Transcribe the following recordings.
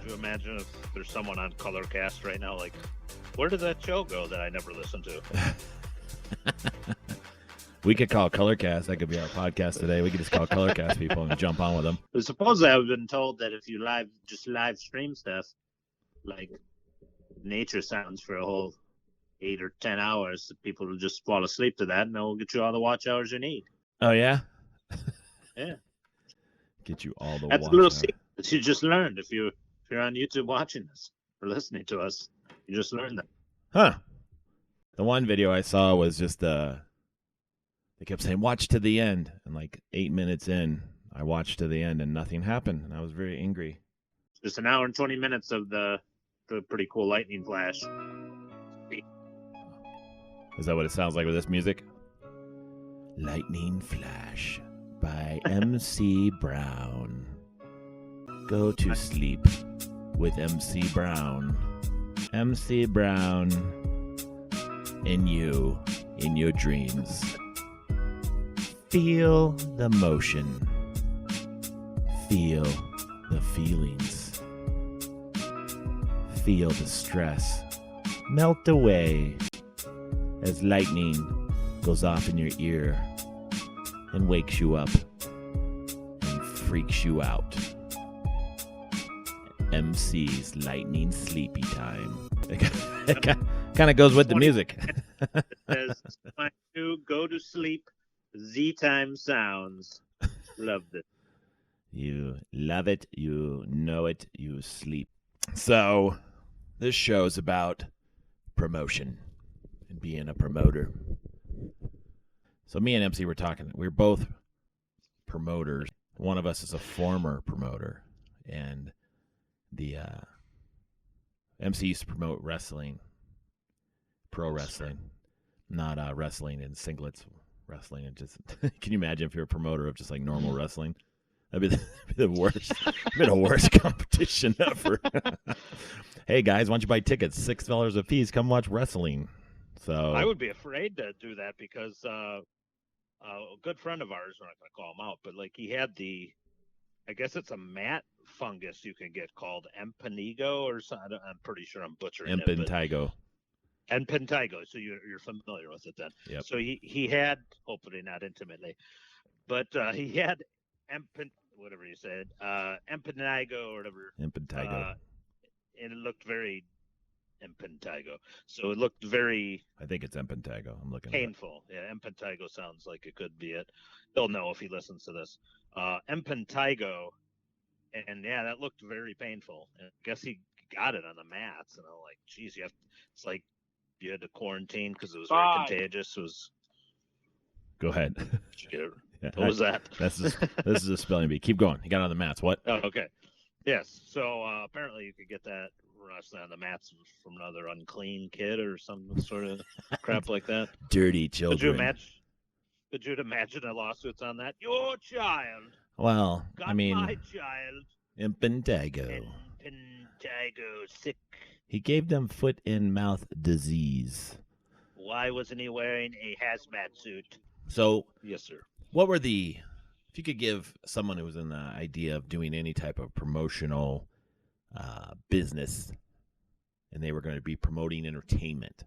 you imagine if there's someone on Colorcast right now, like, where did that show go that I never listened to? We could call Colorcast. That could be our podcast today. We could just call Colorcast people and jump on with them. Supposedly, I've been told that if you live stream stuff, like nature sounds for a whole 8 or 10 hours, people will just fall asleep to that, and they'll get you all the watch hours you need. Oh yeah. Yeah. Get you all the. That's a little secret that you just learned if you're on YouTube watching this or listening to us. You just learned that. Huh. The one video I saw was just they kept saying watch to the end, and like 8 minutes in, I watched to the end and nothing happened, and I was very angry. Just an hour and 20 minutes of the pretty cool lightning flash. Is that what it sounds like with this music? Lightning Flash by MC Brown. Go to sleep with MC Brown. MC Brown in you, in your dreams. Feel the motion. Feel the feelings. Feel the stress melt away as lightning goes off in your ear and wakes you up and freaks you out. MC's Lightning Sleepy Time. It kind of goes with the music. It says, to go to sleep, Z-Time sounds. Loved it. You love it, you know it, you sleep. So, this show's about promotion and being a promoter. So me and MC were talking. We're both promoters. One of us is a former promoter, and the MC used to promote wrestling, pro wrestling, not wrestling in singlets wrestling. And just can you imagine if you're a promoter of just like normal wrestling? That'd be the worst. That'd be the worst competition ever. Hey guys, why don't you buy tickets? $6 a piece. Come watch wrestling. So I would be afraid to do that because a good friend of ours, we're not going to call him out, but like he had I guess it's a mat fungus you can get called empenigo or something. I'm pretty sure I'm butchering it. Empentigo. Empentigo. So you're familiar with it then. Yep. So he had, hopefully not intimately, but he had whatever you said, empenigo or whatever. Empentigo. And it looked very empentigo. So it looked very. I think it's empentigo. I'm looking. Painful. Yeah, empentigo sounds like it could be it. He'll know if he listens to this. Empentigo, and yeah, that looked very painful. And I guess he got it on the mats, and I'm like, geez, it's like you had to quarantine because it was very contagious. It was. Go ahead. What was that? This is a spelling bee. Keep going. You got it on the mats. What? Oh, okay. Yes. So apparently you could get that wrestling on the mats from another unclean kid or some sort of crap like that. Dirty children. Could you imagine a lawsuits on that? Your child. Well, got I mean, my child. Empentigo. Empentigo sick. He gave them foot and mouth disease. Why wasn't he wearing a hazmat suit? So, yes, sir. What were if you could give someone who was in the idea of doing any type of promotional business, and they were going to be promoting entertainment.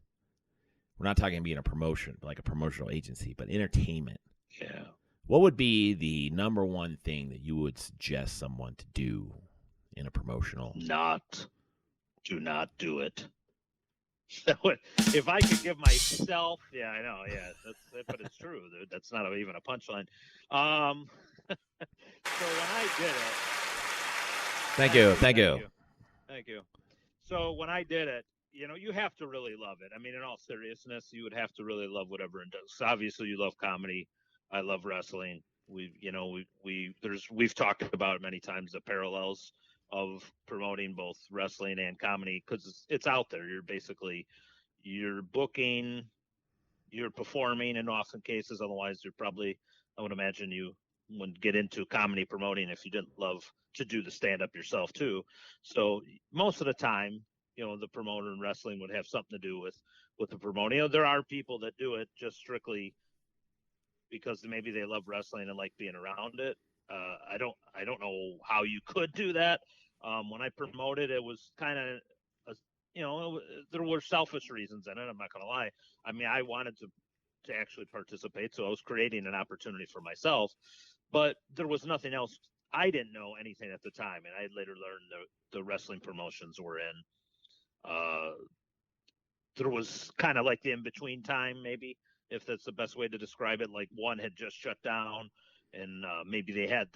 We're not talking being a promotion, like a promotional agency, but entertainment. Yeah. What would be the number one thing that you would suggest someone to do in a promotional? Do not do it. If I could give myself, yeah, I know, yeah, but it's true. That's not even a punchline. So when I did it, thank you. So when I did it, you have to really love it. I mean, in all seriousness, you would have to really love whatever it does. So obviously, you love comedy. I love wrestling. We've talked about it many times, the parallels of promoting both wrestling and comedy, because it's out there. You're booking, you're performing in often cases. Otherwise, I would imagine you wouldn't get into comedy promoting if you didn't love to do the stand-up yourself too. So most of the time, the promoter in wrestling would have something to do with the promoting. There are people that do it just strictly because maybe they love wrestling and like being around it. I don't know how you could do that. When I promoted, it was kind of, there were selfish reasons in it. I'm not going to lie. I mean, I wanted to actually participate, so I was creating an opportunity for myself. But there was nothing else. I didn't know anything at the time, and I later learned the wrestling promotions were in. Uh, there was kind of like the in between time, maybe, if that's the best way to describe it. Like one had just shut down, and maybe they had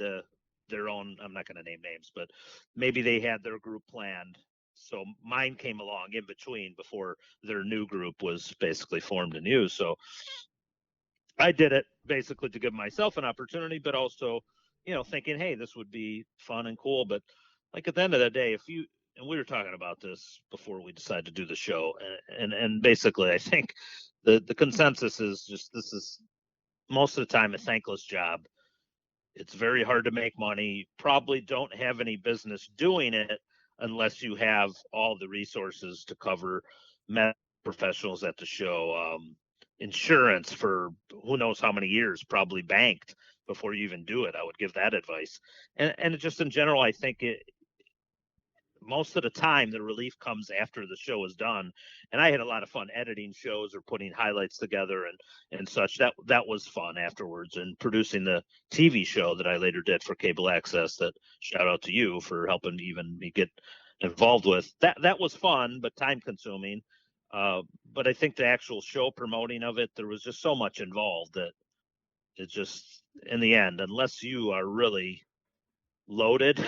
their own. I'm not going to name names, but maybe they had their group planned. So mine came along in between before their new group was basically formed and used. So I did it basically to give myself an opportunity, but also, thinking, hey, this would be fun and cool. But like at the end of the day, if you and we were talking about this before we decided to do the show, and basically, I think the consensus is just this is most of the time a thankless job. It's very hard to make money. You probably don't have any business doing it unless you have all the resources to cover medical professionals at the show, insurance for who knows how many years, probably banked before you even do it. I would give that advice. And just in general, I think most of the time the relief comes after the show is done, and I had a lot of fun editing shows or putting highlights together and such. That was fun afterwards, and producing the TV show that I later did for cable access, that shout out to you for helping even me get involved with. That was fun but time consuming. But I think the actual show promoting of it, there was just so much involved that it just, in the end, unless you are really loaded,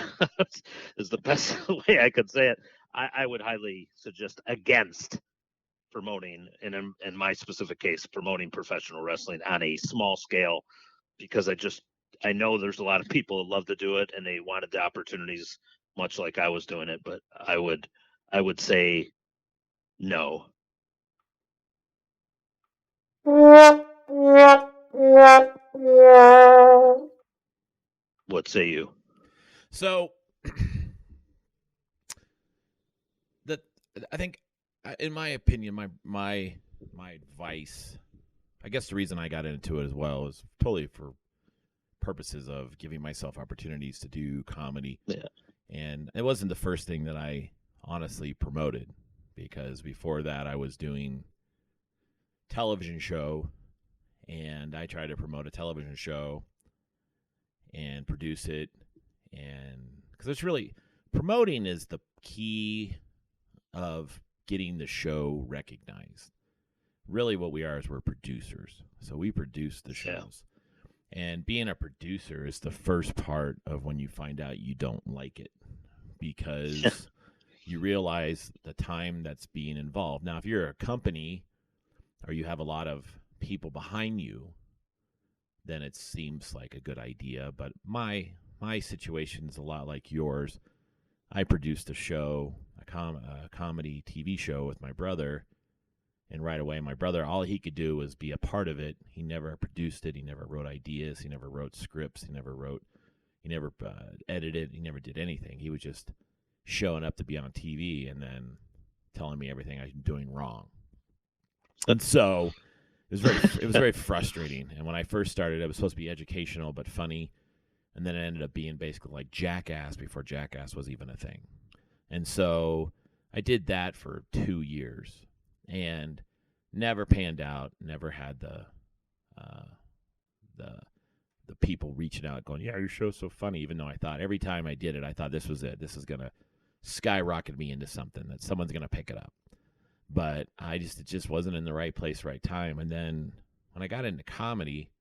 is the best way I could say it. I would highly suggest against promoting, in my specific case, promoting professional wrestling on a small scale, because I know there's a lot of people that love to do it and they wanted the opportunities, much like I was doing it. But I would say no. What say you? So that I think, in my opinion, my advice. I guess the reason I got into it as well is totally for purposes of giving myself opportunities to do comedy. Yeah. And it wasn't the first thing that I honestly promoted, because before that I was doing television show, and I tried to promote a television show and produce it. And because it's really, promoting is the key of getting the show recognized. Really what we are is we're producers. So we produce the shows. Yeah. And being a producer is the first part of when you find out you don't like it, because you realize the time that's being involved. Now, if you're a company or you have a lot of people behind you, then it seems like a good idea. But my situation is a lot like yours. I produced a show, a comedy TV show with my brother, and right away my brother, all he could do was be a part of it. He never produced it. He never wrote ideas. He never wrote scripts. He never edited. He never did anything. He was just showing up to be on TV and then telling me everything I'm doing wrong. And so it was very frustrating. And when I first started, it was supposed to be educational but funny, and then it ended up being basically like Jackass before Jackass was even a thing. And so I did that for 2 years and never panned out. Never had the people reaching out going, "Yeah, your show's so funny." Even though I thought every time I did it, I thought this was it. This is gonna skyrocket me into something that someone's gonna pick it up. But it just wasn't in the right place, right time. And then when I got into comedy,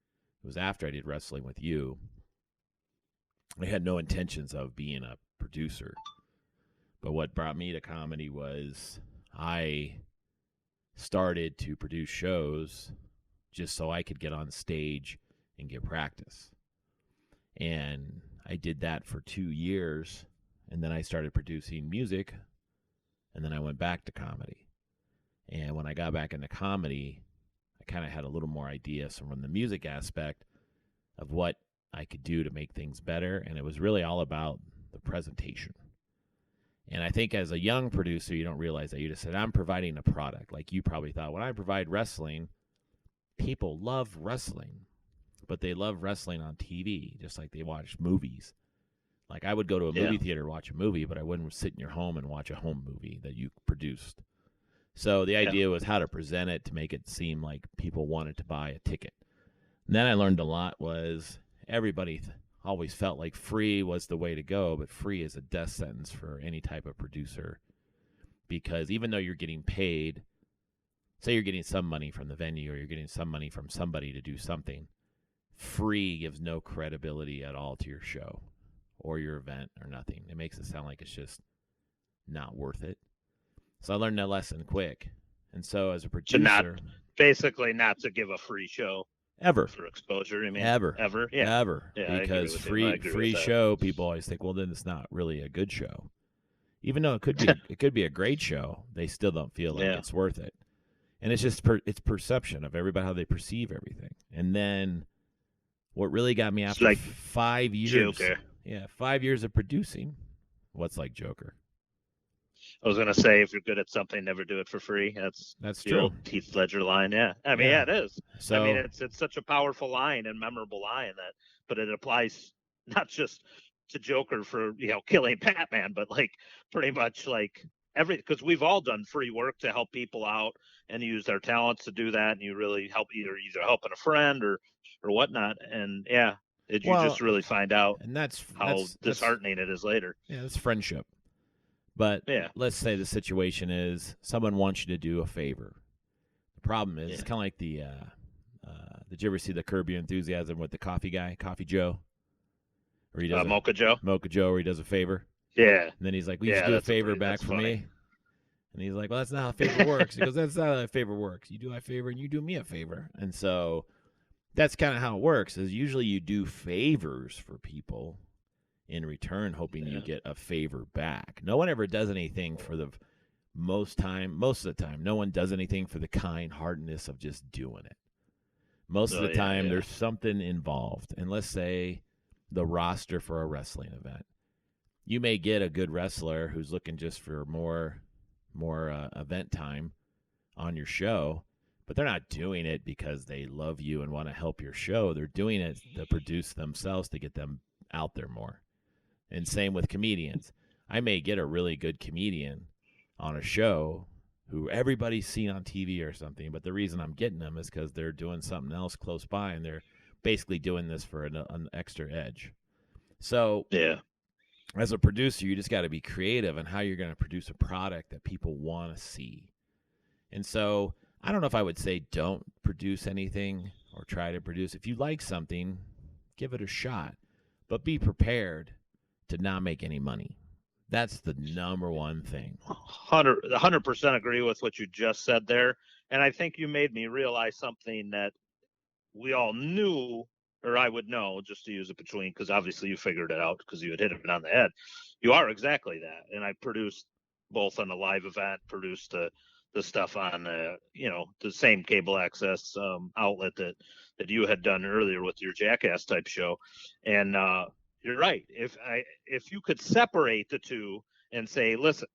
it was after I did wrestling with you. I had no intentions of being a producer. But what brought me to comedy was I started to produce shows just so I could get on stage and get practice. And I did that for 2 years, and then I started producing music, and then I went back to comedy. And when I got back into comedy, I kind of had a little more ideas from the music aspect of what I could do to make things better, and it was really all about the presentation. And I think as a young producer, you don't realize that. You just said, I'm providing a product. Like you probably thought, when I provide wrestling, people love wrestling, but they love wrestling on TV, just like they watch movies. Like, I would go to a Yeah. movie theater to watch a movie, but I wouldn't sit in your home and watch a home movie that you produced. So the idea was how to present it to make it seem like people wanted to buy a ticket. And then I learned a lot was everybody always felt like free was the way to go, but free is a death sentence for any type of producer, because even though you're getting paid, say you're getting some money from the venue or you're getting some money from somebody to do something, free gives no credibility at all to your show or your event or nothing. It makes it sound like it's just not worth it. So I learned that lesson quick. And so as a producer, basically not to give a free show ever for exposure. I mean, ever, yeah, ever, yeah, because free show, people always think, well, then it's not really a good show. Even though it could be a great show, they still don't feel like it's worth it. And it's just it's perception of everybody, how they perceive everything. And then what really got me after like 5 years, Joker. 5 years of producing, what's like Joker? I was gonna say, if you're good at something, never do it for free. That's the true. old Heath Ledger line. Yeah, I mean, it is. So I mean, it's such a powerful line and memorable line but it applies not just to Joker for killing Batman, but like pretty much like because we've all done free work to help people out and use our talents to do that, and you really help either helping a friend or whatnot, and you just really find out and that's how disheartening it is later. Yeah, that's friendship. But let's say the situation is someone wants you to do a favor. The problem is it's kind of like did you ever see the Curb Your Enthusiasm with the coffee guy, Coffee Joe? Or he does Mocha Joe? Mocha Joe, where he does a favor. Yeah. And then he's like, will you do a favor back for me? And he's like, well, that's not how a favor works. He goes, that's not how a favor works. You do a favor and you do me a favor. And so that's kind of how it works, is usually you do favors for people in return, hoping you get a favor back. No one ever does anything for most of the time, no one does anything for the kind-heartedness of just doing it. Most of the time, there's something involved. And let's say the roster for a wrestling event. You may get a good wrestler who's looking just for more event time on your show, but they're not doing it because they love you and want to help your show. They're doing it to produce themselves, to get them out there more. And same with comedians. I may get a really good comedian on a show who everybody's seen on TV or something, but the reason I'm getting them is because they're doing something else close by, and they're basically doing this for an extra edge. So as a producer, you just got to be creative in how you're going to produce a product that people want to see. And so I don't know if I would say don't produce anything or try to produce. If you like something, give it a shot, but be prepared to not make any money. That's the number one thing. 100% agree with what you just said there. And I think you made me realize something that we all knew, or I would know, just to use it between, because obviously you figured it out because you had hit it on the head. You are exactly that. And I produced both on a live event, produced the stuff on the same cable access outlet that you had done earlier with your Jackass type show. And you're right. If you could separate the two and say, listen,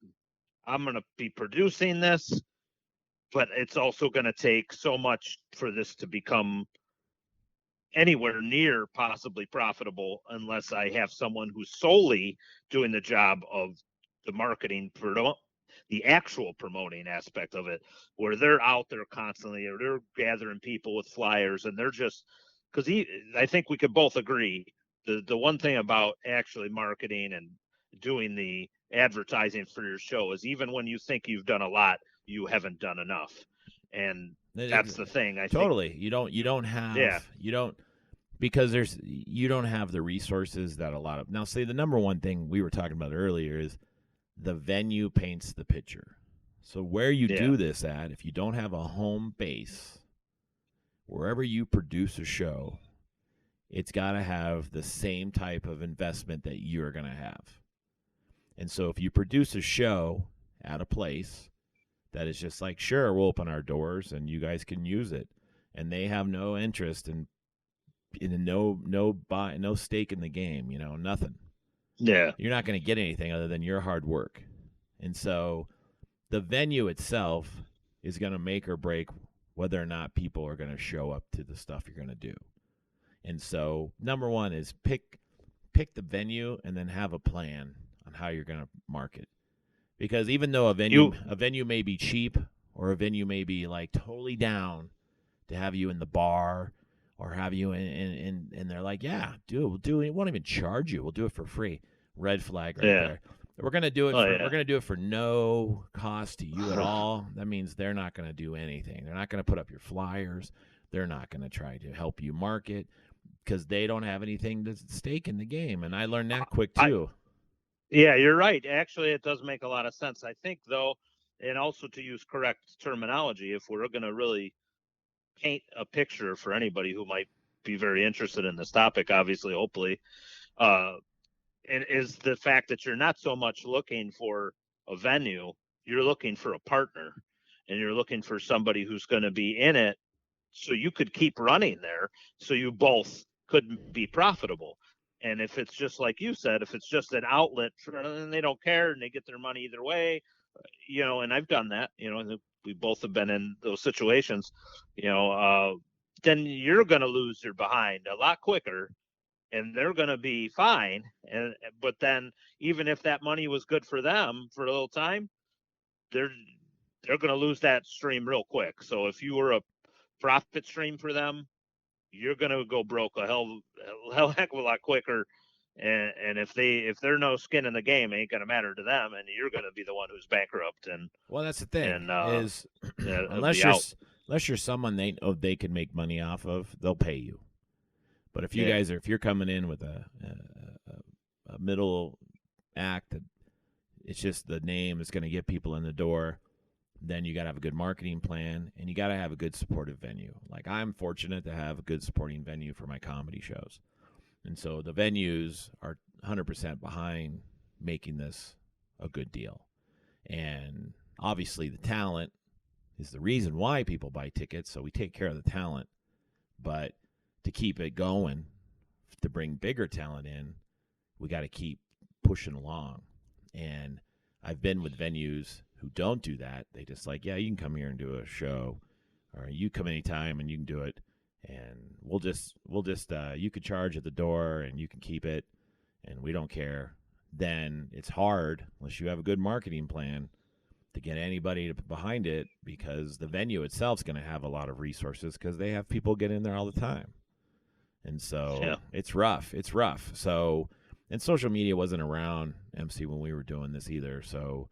I'm going to be producing this, but it's also going to take so much for this to become anywhere near possibly profitable, unless I have someone who's solely doing the job of the marketing, the actual promoting aspect of it, where they're out there constantly, or they're gathering people with flyers, and they're just, because I think we could both agree, the one thing about actually marketing and doing the advertising for your show is, even when you think you've done a lot, you haven't done enough. And that's the thing. I totally think, you don't have because you don't have the resources that a lot of, now say the number one thing we were talking about earlier is the venue paints the picture. So where you do this at, if you don't have a home base, wherever you produce a show, it's got to have the same type of investment that you're going to have. And so if you produce a show at a place that is just like, sure, we'll open our doors and you guys can use it, and they have no interest in no stake in the game, nothing. Yeah. You're not going to get anything other than your hard work. And so the venue itself is going to make or break whether or not people are going to show up to the stuff you're going to do. And so number one is pick pick the venue and then have a plan on how you're going to market. Because even though a You, venue may be cheap, or a venue may be like totally down to have you in the bar, or have you and they're like, yeah, we'll do it. We won't even charge you. We'll do it for free. Red flag right yeah, there. We're gonna do it oh for yeah. no cost to you at all. That means they're not gonna do anything. They're not gonna put up your flyers. They're not gonna try to help you market because they don't have anything to stake in the game. And I learned that quick I, too. yeah, you're right. Actually, it does make a lot of sense. I think though, and also to use correct terminology, if we're going to really paint a picture for anybody who might be very interested in this topic, obviously, hopefully, uh, and is the fact that you're not so much looking for a venue, you're looking for a partner, and you're looking for somebody who's going to be in it so you could keep running there, so you both could be profitable. And if it's just like you said, if it's just an outlet and they don't care and they get their money either way, and I've done that, we both have been in those situations, then you're going to lose your behind a lot quicker, and they're going to be fine. But then even if that money was good for them for a little time, they're they're going to lose that stream real quick. So if you were a profit stream for them, you're going to go broke a heck of a lot quicker. And if they're no skin in the game, it ain't going to matter to them, and you're going to be the one who's bankrupt Well, that's the thing and is be out. unless you're someone they can make money off of, they'll pay you. But if Yeah, if you're coming in with a middle act that it's just the name is going to get people in the door, then you got to have a good marketing plan, and you got to have a good supportive venue. Like, I'm fortunate to have a good supporting venue for my comedy shows. And so the venues are 100% behind making this a good deal. And obviously the talent is the reason why people buy tickets, so we take care of the talent. But to keep it going, to bring bigger talent in, we got to keep pushing along. And I've been with venues who don't do that. They just like, yeah, you can come here and do a show, or you come anytime and you can do it, and we'll just you could charge at the door and you can keep it, and we don't care. Then it's hard unless you have a good marketing plan to get anybody behind it, because the venue itself is going to have a lot of resources because they have people get in there all the time. And so yeah, it's rough. It's rough. So, and social media wasn't around, MC, when we were doing this either. So,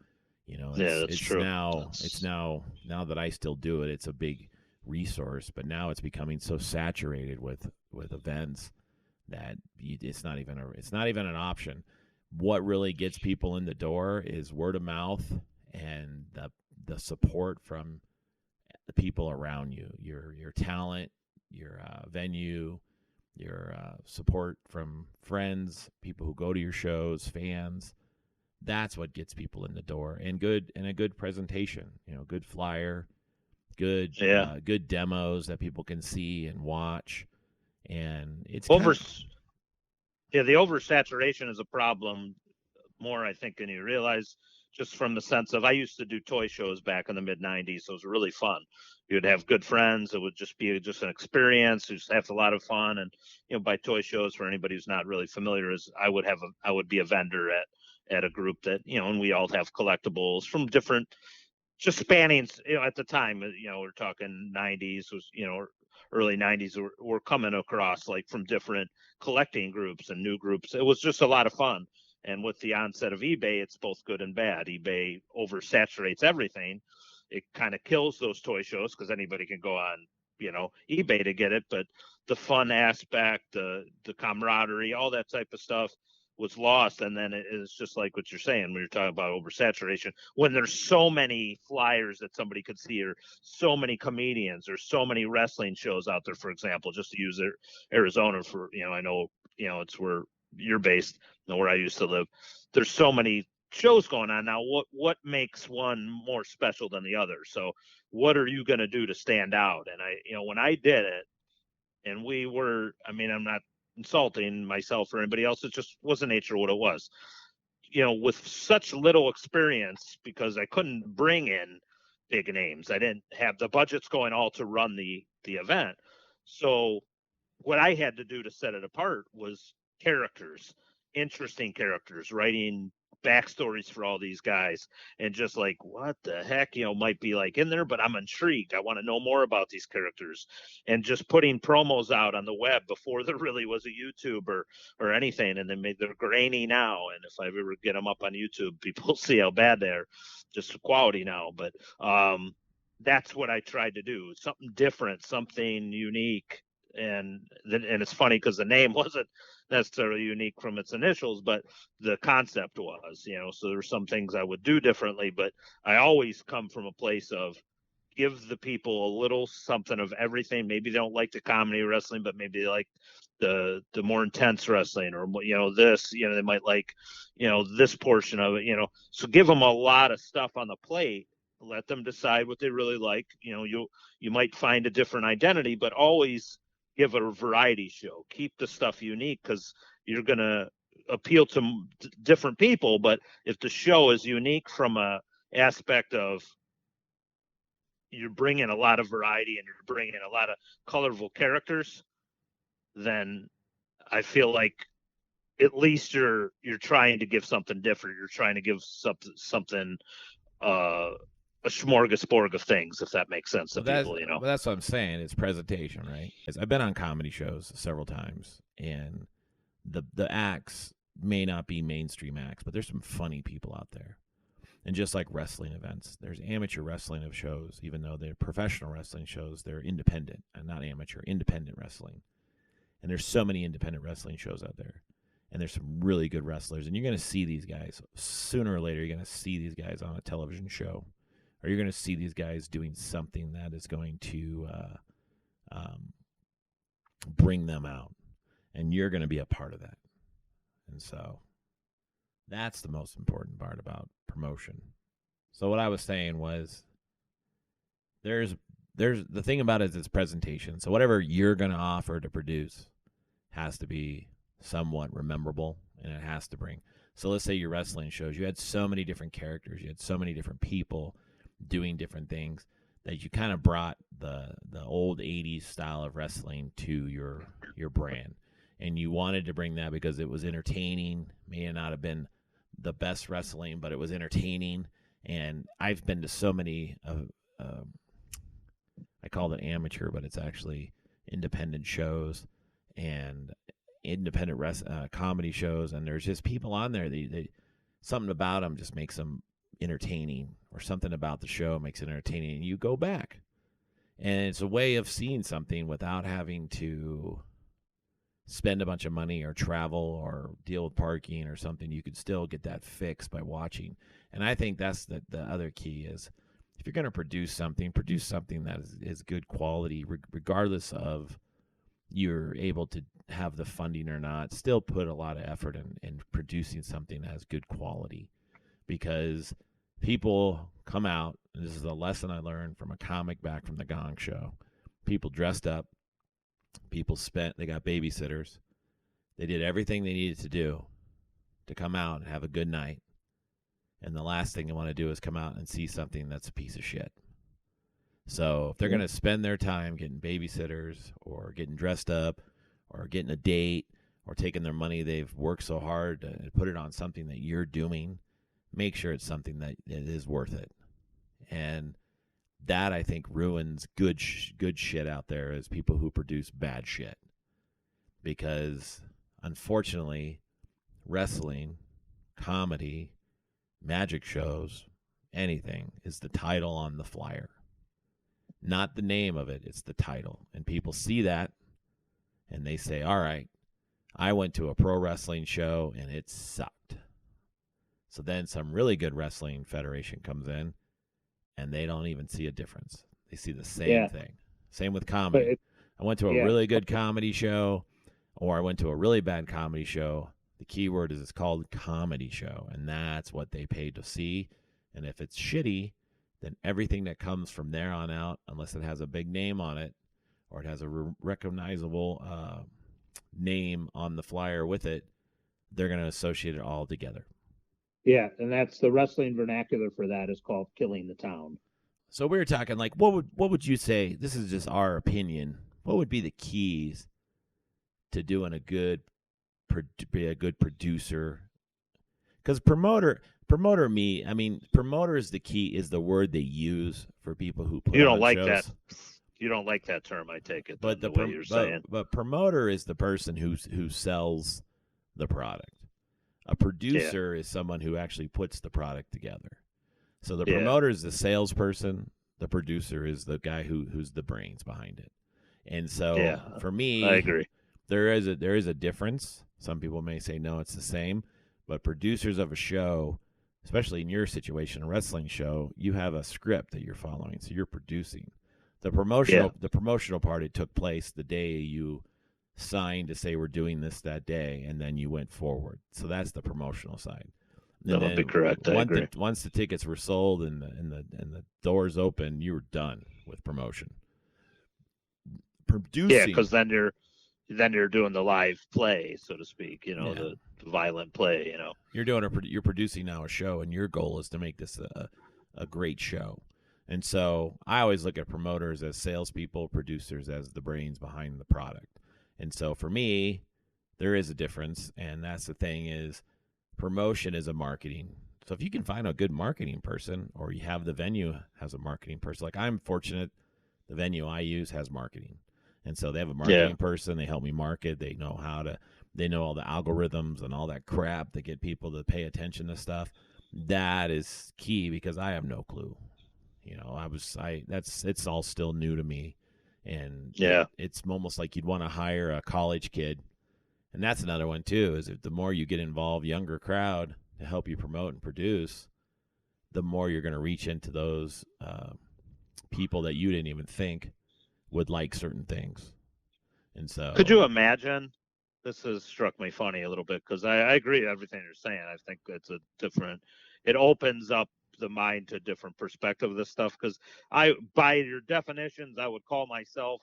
yeah. That's true. it's now that I still do it, it's a big resource. But now it's becoming so saturated with events that it's not even an option. What really gets people in the door is word of mouth and the support from the people around you, your talent, your venue, your support from friends, people who go to your shows, fans. That's what gets people in the door, and a good presentation. Good flyer, Yeah. good demos that people can see and watch, and it's kind Over. of Yeah, the oversaturation is a problem more, I think, than you realize. Just from the sense of, I used to do toy shows back in the mid '90s, so it was really fun. You'd have good friends. It would just be just an experience. You just have a lot of fun. And by toy shows, for anybody who's not really familiar, is I would be a vendor at a group that and we all have collectibles from different, just spanning, at the time, we're talking '90s, was, early '90s, we're coming across like from different collecting groups and new groups. It was just a lot of fun. And with the onset of eBay, it's both good and bad. eBay oversaturates everything. It kind of kills those toy shows because anybody can go on, eBay to get it. But the fun aspect, the camaraderie, all that type of stuff was lost. And then it's just like what you're saying when you're talking about oversaturation, when there's so many flyers that somebody could see, or so many comedians, or so many wrestling shows out there, for example, just to use Arizona for, I know, it's where you're based, where I used to live. There's so many shows going on now. What makes one more special than the other? So what are you going to do to stand out? And when I did it, and I'm not insulting myself or anybody else, it just was the nature of what it was. With such little experience, because I couldn't bring in big names, I didn't have the budgets going all to run the event. So what I had to do to set it apart was characters. interesting characters, writing backstories for all these guys, and just like what the heck, might be like in there, but I'm intrigued. I want to know more about these characters, and just putting promos out on the web before there really was a YouTube or anything, and then they're grainy now. And if I ever get them up on YouTube, people see how bad they're, just the quality now. But that's what I tried to do, something different, something unique. And it's funny because the name wasn't necessarily unique from its initials, but the concept was, so there's some things I would do differently, but I always come from a place of give the people a little something of everything. Maybe they don't like the comedy wrestling, but maybe they like the more intense wrestling, or this, they might like, this portion of it, so give them a lot of stuff on the plate. Let them decide what they really like. You might find a different identity, but always give a variety show. Keep the stuff unique, because you're going to appeal to different people. But if the show is unique from a aspect of you're bringing a lot of variety and you're bringing a lot of colorful characters, then I feel like at least you're trying to give something different. You're trying to give something a smorgasbord of things, if that makes sense to people. Well, that's what I'm saying. It's presentation, right? I've been on comedy shows several times, and the acts may not be mainstream acts, but there's some funny people out there. And just like wrestling events, there's amateur wrestling of shows, even though they're professional wrestling shows, they're independent and not amateur, independent wrestling. And there's so many independent wrestling shows out there. And there's some really good wrestlers. And you're going to see these guys. Sooner or later, you're going to see these guys on a television show. Or you're going to see these guys doing something that is going to bring them out. And you're going to be a part of that. And so that's the most important part about promotion. So what I was saying was there's the thing about it is it's presentation. So whatever you're going to offer to produce has to be somewhat memorable, and it has to bring. So let's say your wrestling shows, you had so many different characters, you had so many different people doing different things that you kind of brought the old 80s style of wrestling to your brand. And you wanted to bring that because it was entertaining. May not have been the best wrestling, but it was entertaining. And I've been to so many I call it amateur, but it's actually independent shows and independent comedy shows. And there's just people on there. They something about them just makes them entertaining, or something about the show makes it entertaining. And you go back. And it's a way of seeing something without having to spend a bunch of money or travel or deal with parking or something. You could still get that fixed by watching. And I think that's the other key is if you're going to produce something that is good quality, regardless of you're able to have the funding or not. Still put a lot of effort in producing something that has good quality, because people come out, and this is a lesson I learned from a comic back from the Gong Show. People dressed up. People they got babysitters. They did everything they needed to do to come out and have a good night. And the last thing they want to do is come out and see something that's a piece of shit. So if they're going to spend their time getting babysitters or getting dressed up or getting a date or taking their money they've worked so hard to put it on something that you're doing, make sure it's something that it is worth it. And that, I think, ruins good shit out there, is people who produce bad shit. Because, unfortunately, wrestling, comedy, magic shows, anything is the title on the flyer. Not the name of it, it's the title. And people see that, and they say, all right, I went to a pro wrestling show, and it sucked. So then some really good wrestling federation comes in, and they don't even see a difference. They see the same thing. Same with comedy. I went to a really good comedy show, or I went to a really bad comedy show. The key word is it's called comedy show, and that's what they paid to see. And if it's shitty, then everything that comes from there on out, unless it has a big name on it, or it has a recognizable name on the flyer with it, they're going to associate it all together. Yeah, and that's the wrestling vernacular for that is called killing the town. So we were talking like, what would you say? This is just our opinion. What would be the keys to doing a good be a good producer. Because promoter is the key, is the word they use for people who put You don't on like that. shows. You don't like that term, I take it, But then, the way you're saying. but promoter is the person who sells the product. A producer is someone who actually puts the product together. So the promoter is the salesperson. The producer is the guy who's the brains behind it. And so for me, I agree. There is a difference. Some people may say no, it's the same. But producers of a show, especially in your situation, a wrestling show, you have a script that you're following, so you're producing. The promotional part, it took place the day you signed to say we're doing this that day, and then you went forward. So that's the promotional side. That would be correct. I agree. Once the tickets were sold and the doors open, you were done with promotion. Producing, yeah, because then you're doing the live play, so to speak. The violent play. You're producing now a show, and your goal is to make this a great show. And so I always look at promoters as salespeople, producers as the brains behind the product. And so for me, there is a difference, and that's the thing is promotion is a marketing. So if you can find a good marketing person, or you have the venue has a marketing person, like I'm fortunate, the venue I use has marketing. And so they have a marketing person. They help me market. They know they know all the algorithms and all that crap that get people to pay attention to stuff. That is key because I have no clue. It's all still new to me. And it's almost like you'd want to hire a college kid. And that's another one too, is if the more you get involved, younger crowd to help you promote and produce, the more you're going to reach into those people that you didn't even think would like certain things. And so could you imagine, this has struck me funny a little bit, because I agree with everything you're saying. I think it opens up the mind to a different perspective of this stuff, because by your definitions, I would call myself,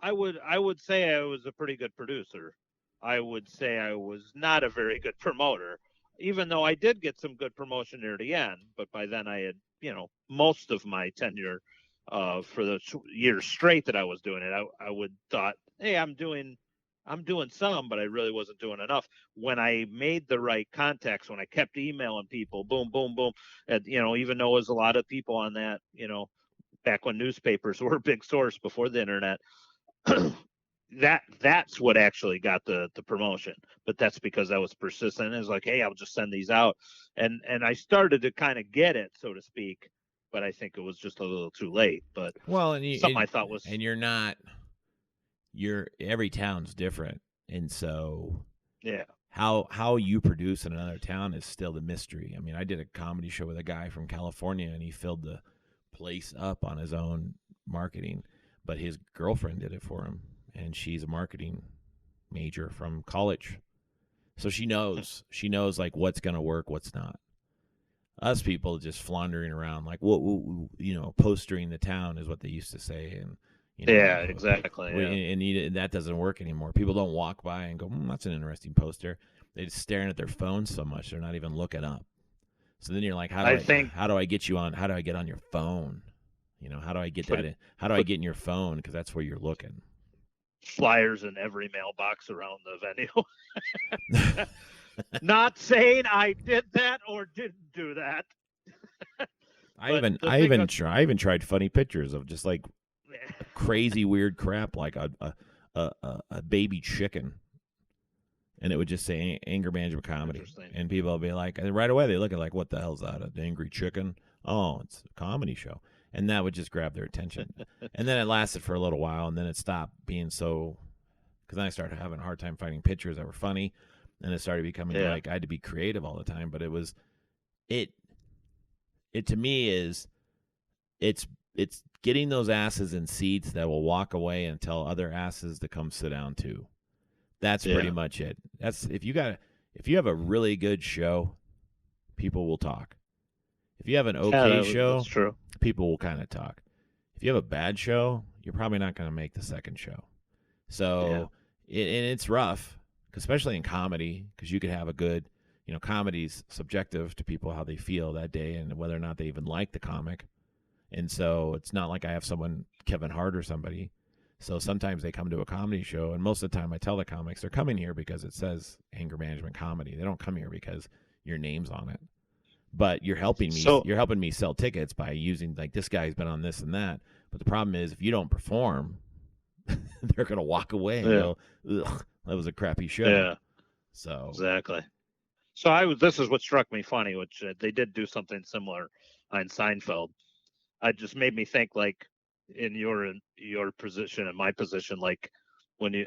I would say I was a pretty good producer. I would say I was not a very good promoter, even though I did get some good promotion near the end. But by then I had, most of my tenure for the years straight that I was doing it, I would thought, hey, I'm doing some, but I really wasn't doing enough. When I made the right contacts, when I kept emailing people, boom, boom, boom, and even though there was a lot of people on that, back when newspapers were a big source before the internet, that's what actually got the promotion. But that's because I was persistent. It was like, hey, I'll just send these out, and I started to kind of get it, so to speak. But I think it was just a little too late. But I thought was, and every town's different, and so how you produce in another town is still the mystery. I mean, I did a comedy show with a guy from California, and he filled the place up on his own marketing, but his girlfriend did it for him, and she's a marketing major from college, so she knows like what's gonna work, what's not. Us people just floundering around like postering the town is what they used to say, and exactly. And that doesn't work anymore. People don't walk by and go, that's an interesting poster. They're just staring at their phones so much they're not even looking up. So then you're like, how do I get you on? How do I get on your phone? How do I get that in? How do I get in your phone? Because that's where you're looking. Flyers in every mailbox around the venue. Not saying I did that or didn't do that. I even tried funny pictures of just like crazy weird crap, like a baby chicken, and it would just say anger management comedy, and people would be like, and right away they look at like, what the hell's that, an angry chicken? Oh, it's a comedy show. And that would just grab their attention. And then it lasted for a little while, and then it stopped being so, because then I started having a hard time finding pictures that were funny, and it started becoming like I had to be creative all the time. But it to me is, it's getting those asses in seats that will walk away and tell other asses to come sit down too. That's pretty much it. That's if you have a really good show, people will talk. If you have an okay show, people will kind of talk. If you have a bad show, you're probably not going to make the second show. So and it's rough, especially in comedy, because you could have a good, comedy's subjective to people how they feel that day and whether or not they even like the comic. And so it's not like I have someone, Kevin Hart or somebody. So sometimes they come to a comedy show, and most of the time I tell the comics they're coming here because it says anger management comedy. They don't come here because your name's on it. But you're helping me. So You're helping me sell tickets by using like this guy's been on this and that. But the problem is if you don't perform, they're gonna walk away and yeah, go, "Ugh, that was a crappy show." yeah, So exactly. So this is what struck me funny, which they did do something similar on Seinfeld. It just made me think like in your position and my position, like when you,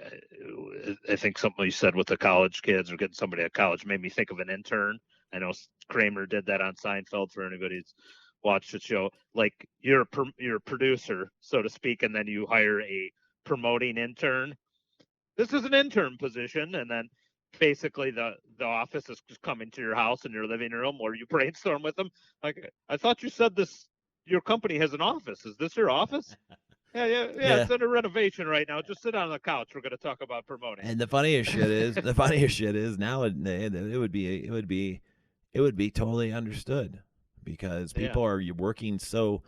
I think something you said with the college kids or getting somebody at college made me think of an intern. I know Kramer did that on Seinfeld for anybody who's watched the show. Like you're a producer, so to speak, and then you hire a promoting intern. This is an intern position, and then basically the office is just coming to your house in your living room, or you brainstorm with them. Like, I thought you said this. Your company has an office. Is this your office? Yeah, yeah, yeah. yeah. It's under renovation right now. Just sit on the couch. We're going to talk about promoting. And the funniest shit is now it would be totally understood because Yeah, people are working so,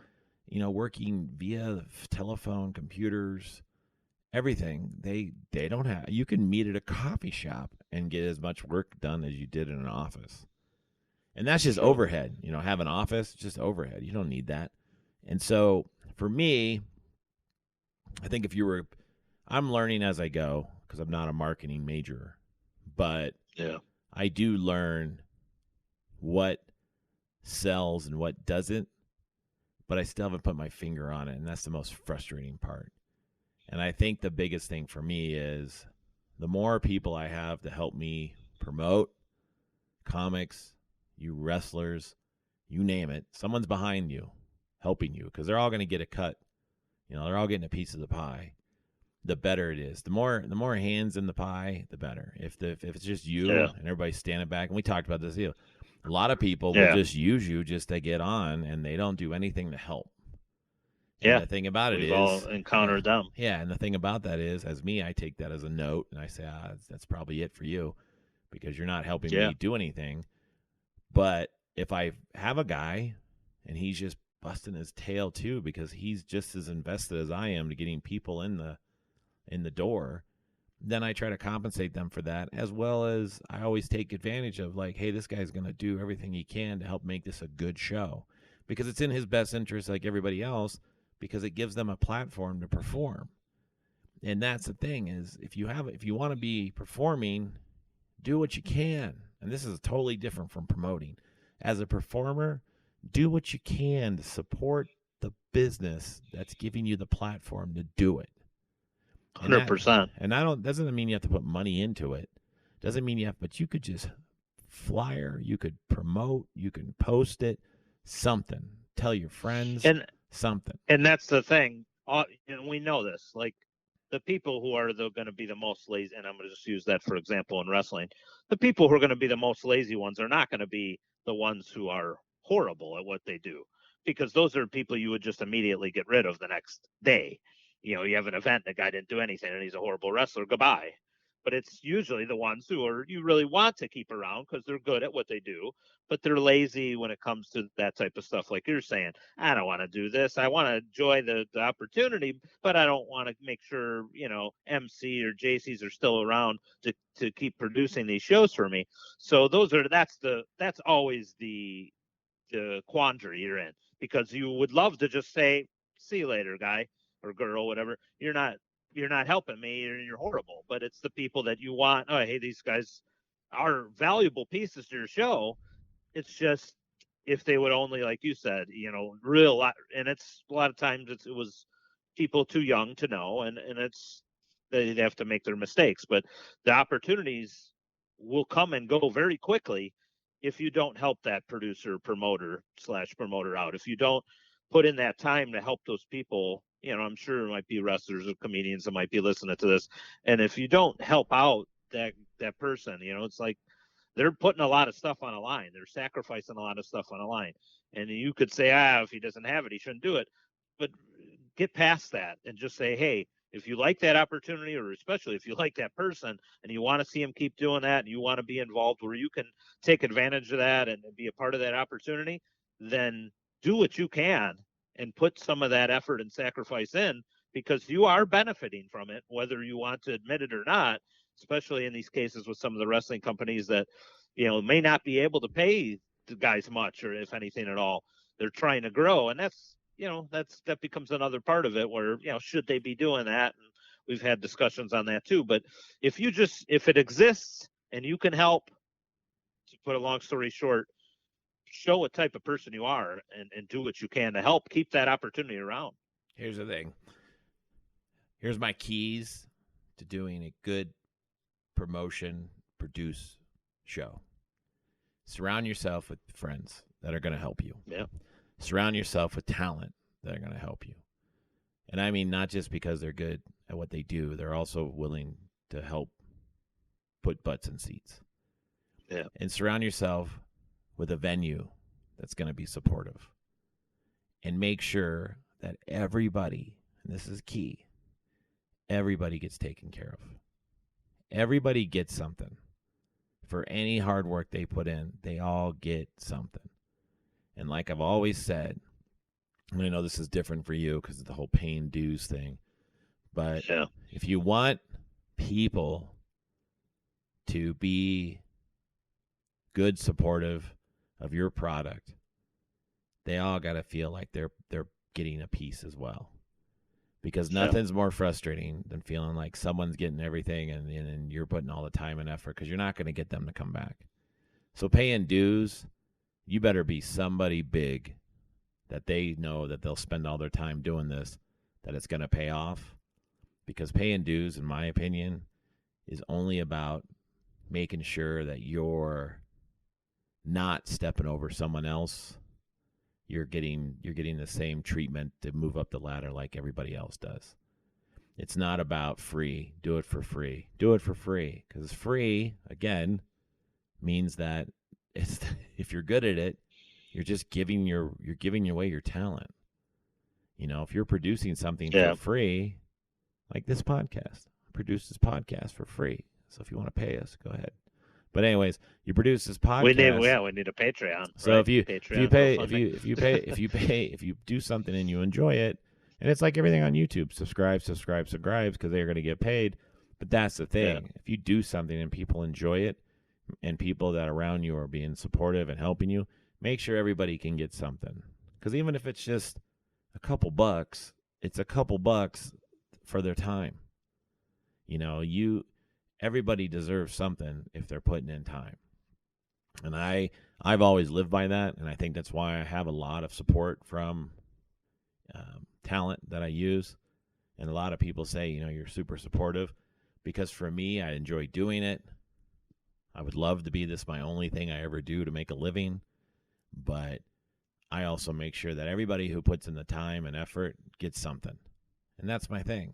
working via telephone, computers, everything. They don't have. You can meet at a coffee shop and get as much work done as you did in an office, and that's just true. overhead. Have an office, just overhead. You don't need that. And so for me, I think if you were, I'm learning as I go because I'm not a marketing major, but Yeah, I do learn what sells and what doesn't, but I still haven't put my finger on it. And that's the most frustrating part. And I think the biggest thing for me is the more people I have to help me promote comics, you wrestlers, you name it, someone's behind you helping you because they're all going to get a cut. They're all getting a piece of the pie. The better it is. The more hands in the pie, the better. If it's just you yeah, and everybody's standing back, and we talked about this too. A lot of people will yeah, just use you just to get on, and they don't do anything to help. And yeah. the thing about it We've all is, yeah, encountered them. yeah. And the thing about that is, as me, I take that as a note, and I say, that's probably it for you because you're not helping Yeah, me do anything. But if I have a guy and he's just busting his tail too because he's just as invested as I am to getting people in the door, then I try to compensate them for that, as well as I always take advantage of like, hey, this guy's going to do everything he can to help make this a good show because it's in his best interest, like everybody else, because it gives them a platform to perform. And that's the thing is if you want to be performing, do what you can. And this is totally different from promoting. As a performer, do what you can to support the business that's giving you the platform to do it. And that 100%. and I don't doesn't mean you have to put money into it. Doesn't mean but you could just flyer, you could promote, you can post it, something. Tell your friends, And something. and that's the thing. And we know this. Like the people who are going to be the most lazy, and I'm going to just use that for example in wrestling. The people who are going to be the most lazy ones are not going to be the ones who are horrible at what they do, because those are people you would just immediately get rid of the next day. You have an event, the guy didn't do anything, and he's a horrible wrestler. Goodbye. But it's usually the ones who are you really want to keep around because they're good at what they do, but they're lazy when it comes to that type of stuff. Like you're saying, I don't want to do this. I want to enjoy the opportunity, but I don't want to make sure, MC or JCs are still around to keep producing these shows for me. So that's always the quandary you're in, because you would love to just say, see you later, guy or girl, whatever. You're not helping me. You're horrible. But it's the people that you want. Oh, hey, these guys are valuable pieces to your show. It's just if they would only, like you said, real lot, and it's a lot of times it was people too young to know, and it's they'd have to make their mistakes, but the opportunities will come and go very quickly if you don't help that producer, promoter/promoter out. If you don't put in that time to help those people, I'm sure there might be wrestlers or comedians that might be listening to this, and if you don't help out that person, it's like they're putting a lot of stuff on a line. They're sacrificing a lot of stuff on a line. And you could say, if he doesn't have it, he shouldn't do it. But get past that and just say, hey, if you like that opportunity, or especially if you like that person and you want to see him keep doing that and you want to be involved where you can take advantage of that and be a part of that opportunity, then do what you can and put some of that effort and sacrifice in, because you are benefiting from it, whether you want to admit it or not, especially in these cases with some of the wrestling companies that, may not be able to pay the guys much or if anything at all. They're trying to grow. And that becomes another part of it where, should they be doing that? And we've had discussions on that too. But if it exists and you can help, to put a long story short, show what type of person you are and do what you can to help keep that opportunity around. Here's the thing. Here's my keys to doing a good promotion produce show. Surround yourself with friends that are going to help you. Yeah. Surround yourself with talent that are going to help you. And I mean, not just because they're good at what they do, they're also willing to help put butts in seats. Yeah. And surround yourself with a venue that's going to be supportive. And make sure that everybody, and this is key, everybody gets taken care of. Everybody gets something. For any hard work they put in, they all get something. And like I've always said, and I know this is different for you because of the whole paying dues thing, but if you want people to be good, supportive of your product, they all got to feel like they're getting a piece as well. Because nothing's more frustrating than feeling like someone's getting everything and you're putting all the time and effort because you're not going to get them to come back. So paying dues, you better be somebody big that they know that they'll spend all their time doing this, that it's going to pay off. Because paying dues, in my opinion, is only about making sure that you're not stepping over someone else. You're getting the same treatment to move up the ladder like everybody else does. It's not about free. Do it for free. Do it for free, because free again means that if you're good at it, you're just giving away your talent. If you're producing something for free, like this podcast, I produce this podcast for free. So if you want to pay us, go ahead. But anyways, you produce this podcast. We need a Patreon. So right? if you do something and you enjoy it, and it's like everything on YouTube, subscribe, because they're going to get paid. But that's the thing. Yeah. If you do something and people enjoy it, and people that around you are being supportive and helping you, make sure everybody can get something. Because even if it's just a couple bucks, it's a couple bucks for their time. Everybody deserves something if they're putting in time. And I've always lived by that, and I think that's why I have a lot of support from talent that I use. And a lot of people say, you're super supportive. Because for me, I enjoy doing it. I would love to be this my only thing I ever do to make a living. But I also make sure that everybody who puts in the time and effort gets something. And that's my thing.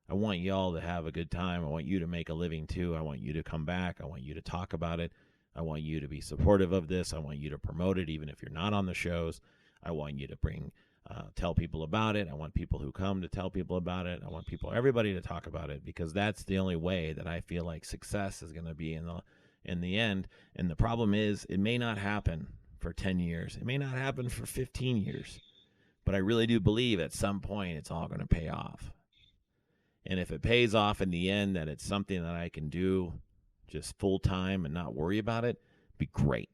I want y'all to have a good time. I want you to make a living too. I want you to come back. I want you to talk about it. I want you to be supportive of this. I want you to promote it even if you're not on the shows. I want you to tell people about it. I want people who come to tell people about it. I want everybody to talk about it, because that's the only way that I feel like success is going to be in the end. And the problem is, it may not happen for 10 years. It may not happen for 15 years. But I really do believe at some point it's all going to pay off. And if it pays off in the end, that it's something that I can do just full time and not worry about it, be great.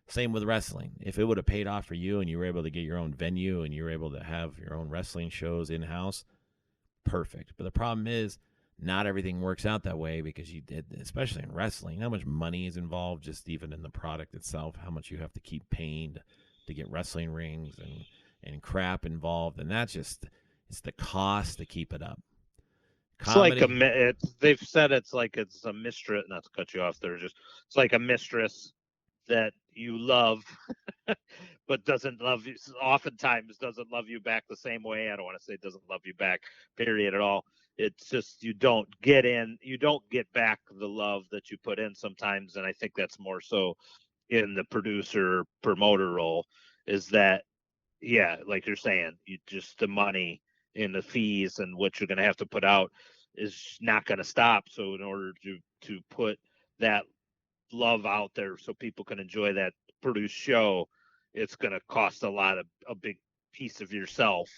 Same with wrestling. If it would have paid off for you and you were able to get your own venue and you were able to have your own wrestling shows in-house, perfect. But the problem is, not everything works out that way, because especially in wrestling, how much money is involved just even in the product itself, how much you have to keep paying to get wrestling rings and crap involved. And that's it's the cost to keep it up. Comedy. They've said it's a mistress, not to cut you off there, it's like a mistress that you love but doesn't love you, oftentimes doesn't love you back the same way. I don't want to say doesn't love you back, period, at all. It's just you don't get back the love that you put in sometimes. And I think that's more so in the producer promoter role, is that, like you're saying, the money and the fees and what you're going to have to put out is not going to stop. So in order to put that love out there so people can enjoy that produced show, it's going to cost a big piece of yourself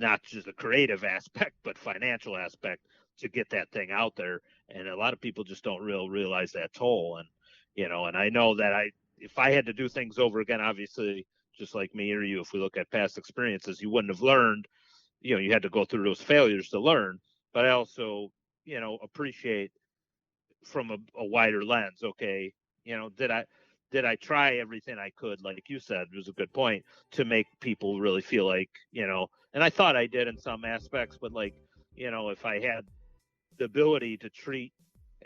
not just a creative aspect, but financial aspect to get that thing out there. And a lot of people just don't realize that toll. And, and I know that if I had to do things over again, obviously, just like me or you, if we look at past experiences, you wouldn't have learned, you had to go through those failures to learn. But I also, appreciate from a wider lens. Okay, did I try everything I could, like you said, it was a good point, to make people really feel like, and I thought I did in some aspects, but like, if I had the ability to treat,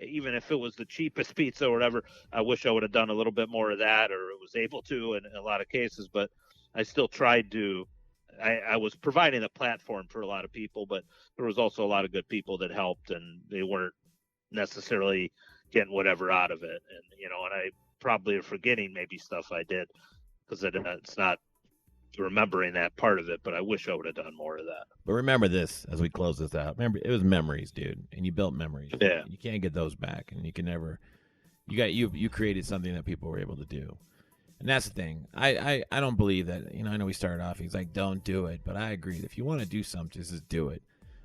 even if it was the cheapest pizza or whatever, I wish I would have done a little bit more of that, or was able to in a lot of cases. But I still tried to. I was providing a platform for a lot of people, but there was also a lot of good people that helped, and they weren't necessarily getting whatever out of it. And and I probably are forgetting maybe stuff I did because it's not remembering that part of it, but I wish I would have done more of that. But remember this as we close this out. Remember, it was memories, dude, and you built memories. Yeah. You can't get those back, and you can never. You created something that people were able to do, and that's the thing. I don't believe that. I know we started off. He's like, don't do it, but I agree. If you want to do something, just do it.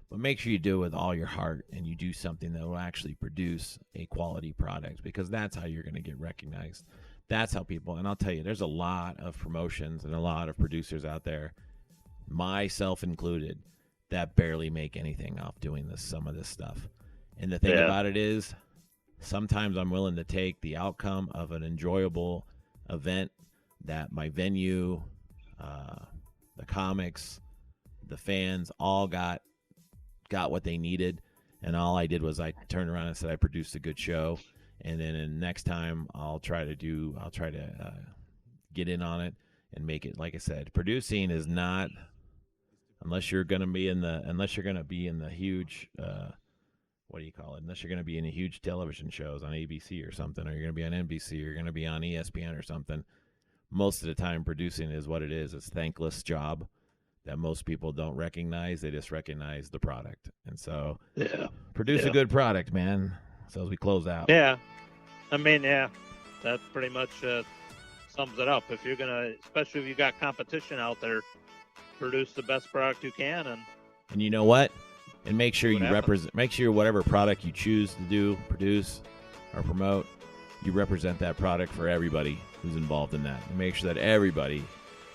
But make sure you do it with all your heart, and you do something that will actually produce a quality product, because that's how you're going to get recognized. That's how people, and I'll tell you, there's a lot of promotions and a lot of producers out there, myself included, that barely make anything off doing some of this stuff. And the thing about it is, sometimes I'm willing to take the outcome of an enjoyable event that my venue, the comics, the fans all got what they needed, and all I did was I turned around and said I produced a good show. And then next time I'll try to get in on it and make it. Like I said, producing is not, unless you're going to be in the huge, what do you call it? Unless you're going to be in the huge television shows on ABC or something, or you're going to be on NBC, or you're going to be on ESPN or something. Most of the time, producing is what it is. It's a thankless job that most people don't recognize. They just recognize the product. And so produce a good product, man. So as we close out. Yeah. I mean, that pretty much sums it up. If you're going to, especially if you got competition out there, produce the best product you can. And you know what? And make sure make sure whatever product you choose to do, produce, or promote, you represent that product for everybody who's involved in that. And make sure that everybody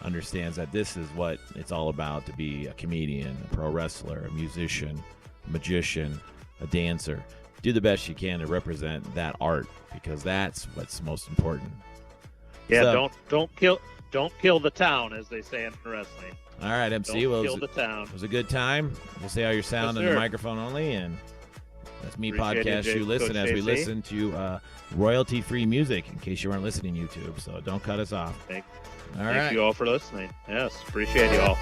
understands that this is what it's all about, to be a comedian, a pro wrestler, a musician, a magician, a dancer. Do the best you can to represent that art, because that's what's most important. Yeah, so, don't kill the town, as they say in wrestling. All right, MC. Don't kill the town. It was a good time. We'll see how you're sounding on the microphone only, and that's me. Appreciate podcast you listen as we listen to royalty-free music, in case you weren't listening YouTube. So don't cut us off. Thank you all for listening. Yes, appreciate you all.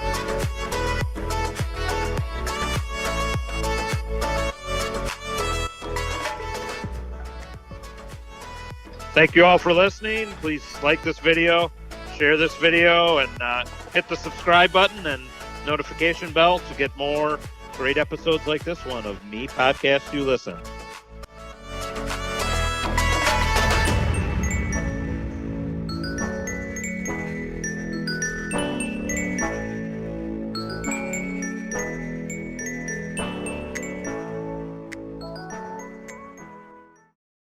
Thank you all for listening. Please like this video, share this video, and hit the subscribe button and notification bell to get more great episodes like this one of Me Podcast You Listen.